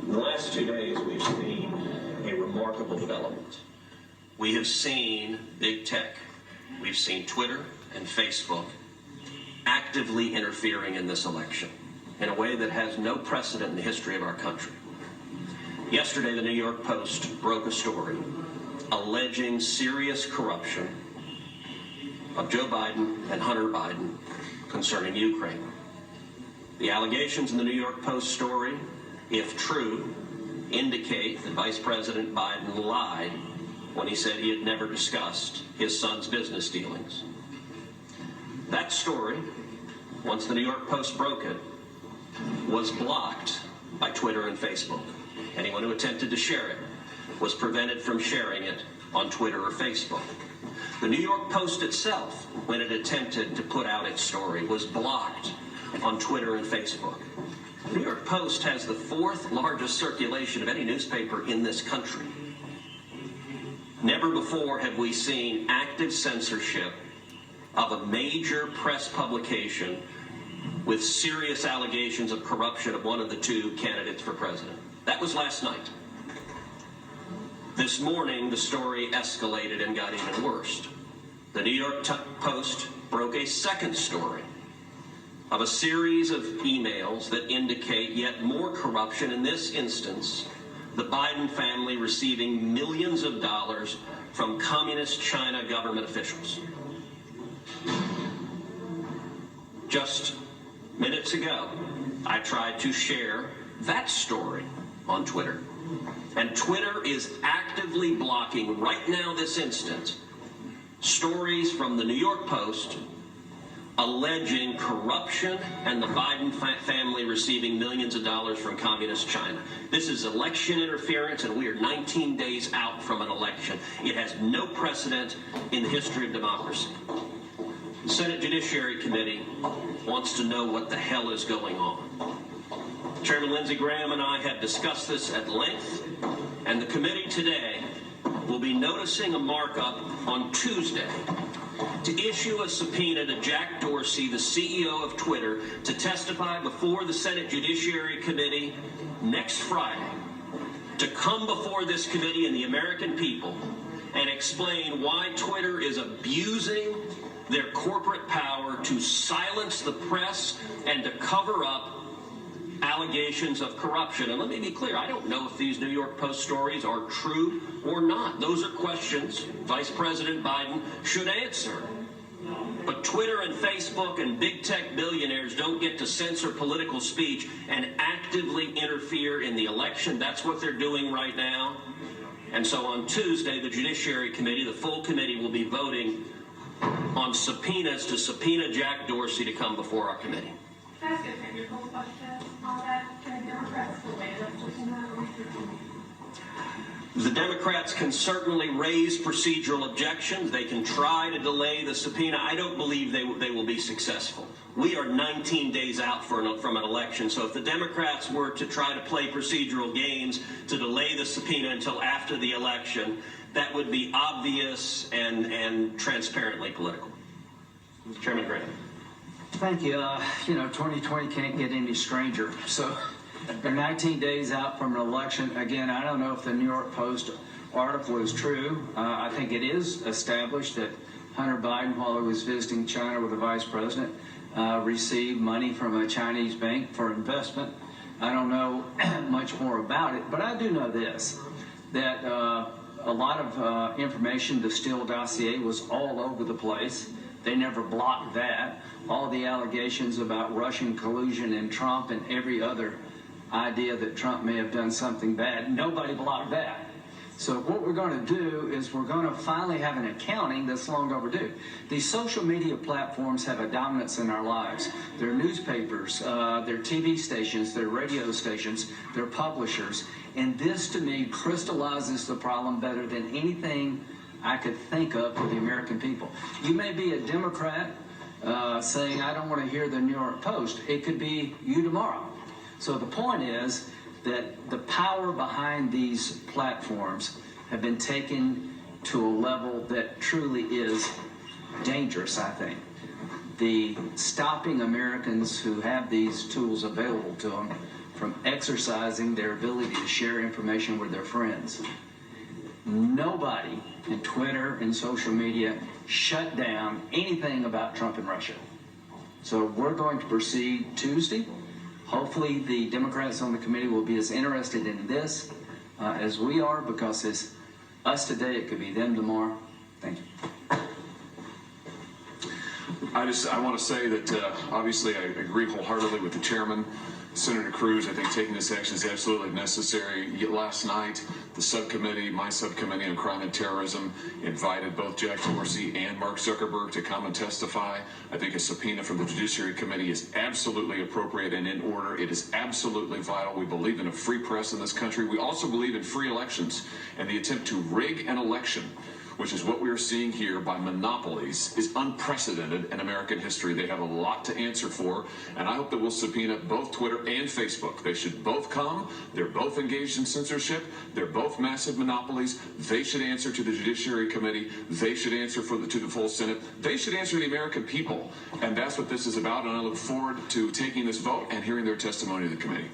In the last 2 days, we've seen a remarkable development. We have seen big tech, we've seen Twitter and Facebook actively interfering in this election in a way that has no precedent in the history of our country. Yesterday, the New York Post broke a story alleging serious corruption of Joe Biden and Hunter Biden concerning Ukraine. The allegations in the New York Post story, if true, indicate that Vice President Biden lied when he said he had never discussed his son's business dealings. That story, once the New York Post broke it, was blocked by Twitter and Facebook. Anyone who attempted to share it was prevented from sharing it on Twitter or Facebook. The New York Post itself, when it attempted to put out its story, was blocked on Twitter and Facebook. The New York Post has the 4th largest circulation of any newspaper in this country. Never before have we seen active censorship of a major press publication with serious allegations of corruption of one of the 2 candidates for president. That was last night. This morning, the story escalated and got even worse. The New York Post broke a second story of a series of emails that indicate yet more corruption. In this instance, the Biden family receiving millions of dollars from communist China government officials. Just minutes ago, I tried to share that story on Twitter. And Twitter is actively blocking, right now, this instant, stories from the New York Post alleging corruption and the Biden family receiving millions of dollars from communist China. This is election interference, and we are 19 days out from an election. It has no precedent in the history of democracy. The Senate Judiciary Committee wants to know what the hell is going on. Chairman Lindsey Graham and I have discussed this at length, and the committee today will be noticing a markup on Tuesday to issue a subpoena to Jack Dorsey, the CEO of Twitter, to testify before the Senate Judiciary Committee next Friday, to come before this committee and the American people and explain why Twitter is abusing their corporate power to silence the press and to cover up allegations of corruption. And let me be clear, I don't know if these New York Post stories are true or not. Those are questions Vice President Biden should answer. But Twitter and Facebook and big tech billionaires don't get to censor political speech and actively interfere in the election. That's what they're doing right now. And so on Tuesday, the Judiciary Committee, the full committee, will be voting on subpoenas to subpoena Jack Dorsey to come before our committee. Can I ask a technical question on that? Can the Democrats delay The Democrats can certainly raise procedural objections. They can try to delay the subpoena. I don't believe they will be successful. We are 19 days out from an election, so if the Democrats were to try to play procedural games to delay the subpoena until after the election, that would be obvious and transparently political. Chairman Graham. Thank you. 2020 can't get any stranger. So they're 19 days out from an election. Again, I don't know if the New York Post article is true. I think it is established that Hunter Biden, while he was visiting China with the vice president, received money from a Chinese bank for investment. I don't know much more about it, but I do know this, that a lot of information, the Steele dossier, was all over the place. They never blocked that. All the allegations about Russian collusion and Trump and every other idea that Trump may have done something bad, nobody blocked that. So what we're going to do is we're going to finally have an accounting that's long overdue. These social media platforms have a dominance in our lives. They're newspapers, they're TV stations, they're radio stations, they're publishers. And this, to me, crystallizes the problem better than anything I could think of for the American people. You may be a Democrat saying, I don't want to hear the New York Post. It could be you tomorrow. So the point is that the power behind these platforms have been taken to a level that truly is dangerous, I think. The stopping Americans who have these tools available to them from exercising their ability to share information with their friends. Nobody in Twitter and social media shut down anything about Trump and Russia. So we're going to proceed Tuesday. Hopefully the Democrats on the committee will be as interested in this as we are, because it's us today, it could be them tomorrow. Thank you. I want to say that obviously I agree wholeheartedly with the chairman, Senator Cruz. I think taking this action is absolutely necessary. Yet last night, the subcommittee, my subcommittee on crime and terrorism, invited both Jack Dorsey and Mark Zuckerberg to come and testify. I think a subpoena from the Judiciary Committee is absolutely appropriate and in order. It is absolutely vital. We believe in a free press in this country. We also believe in free elections, and the attempt to rig an election, which is what we are seeing here by monopolies, is unprecedented in American history. They have a lot to answer for, and I hope that we'll subpoena both Twitter and Facebook. They should both come. They're both engaged in censorship. They're both massive monopolies. They should answer to the Judiciary Committee. They should answer to the full Senate. They should answer to the American people, and that's what this is about, and I look forward to taking this vote and hearing their testimony to the committee.